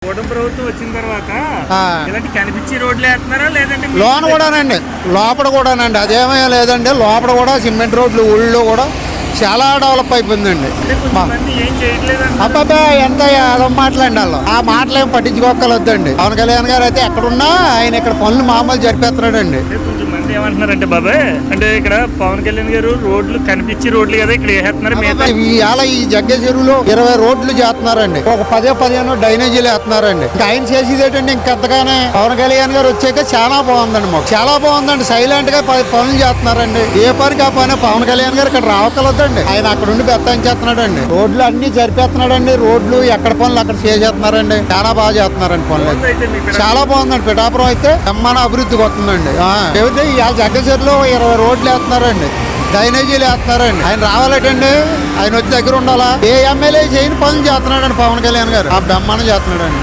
కూటమి ప్రభుత్వం వచ్చిన తర్వాత ఇలాంటి కనిపించే రోడ్లు వేస్తున్నారా లేదంటే లోన కూడానండి, లోపల కూడానండి. అదేమీ లేదండి, లోపల కూడా సిమెంట్ రోడ్లు ఊళ్ళో కూడా చాలా డెవలప్ అయిపోయిందండి. ఏం చేయట్లేదు. అబ్బాబా ఎంత అదో మాటలండి వాళ్ళు. ఆ మాటలు ఏం పట్టించుకోగలొద్దండి. పవన్ కళ్యాణ్ గారు అయితే ఎక్కడున్నా ఆయన ఇక్కడ పనులు మామూలు జరిపేస్తున్నాడండి. కొంతమంది ఏమంటున్నారంటే బాబాయ్, అంటే ఇక్కడ పవన్ కళ్యాణ్ గారు రోడ్లు కనిపించే రోడ్లు కదా ఇక్కడ వేస్తున్నారా? ఇవాళ ఈ జగ్గ చెరువులో 20 రోడ్లు చేస్తున్నారండి, ఒక 10-15 డ్రైనేజీలు వేస్తున్నారండి. ఇంకా ఆయన చేసేది ఏంటంటే ఇంకెంతగానే పవన్ కళ్యాణ్ గారు వచ్చాక చాలా బాగుందండి, మాకు చాలా బాగుందండి. సైలెంట్ గా పనులు చేస్తున్నారండి. ఏ పనికి ఆ పని పవన్ కళ్యాణ్ గారు ఇక్కడ రావకలొద్దండి. ఆయన అక్కడ ఉండి బెత్తం చేస్తున్నాడండి. రోడ్లు అన్ని జరిపేస్తున్నాడండి. రోడ్లు ఎక్కడ పనులు అక్కడ చేస్తున్నారండి. చాలా బాగా చేస్తున్నారండి పనులు. చాలా బాగుందండి. పిఠాపురం అయితే బ్రహ్మాండ అభివృద్ధికి వస్తుందండి. ఇవాళ జగ్గచెరువులో 20 రోడ్లు వేస్తున్నారండి, డ్రైనేజీలు వేస్తున్నారండి. ఆయన రావాలటండి, ఆయన వచ్చి దగ్గర ఉండాలా. ఏ ఎమ్మెల్యే చేయని పనులు చేస్తున్నాడండి పవన్ కళ్యాణ్ గారు. ఆ బ్రహ్మాండం చేస్తున్నాడండి.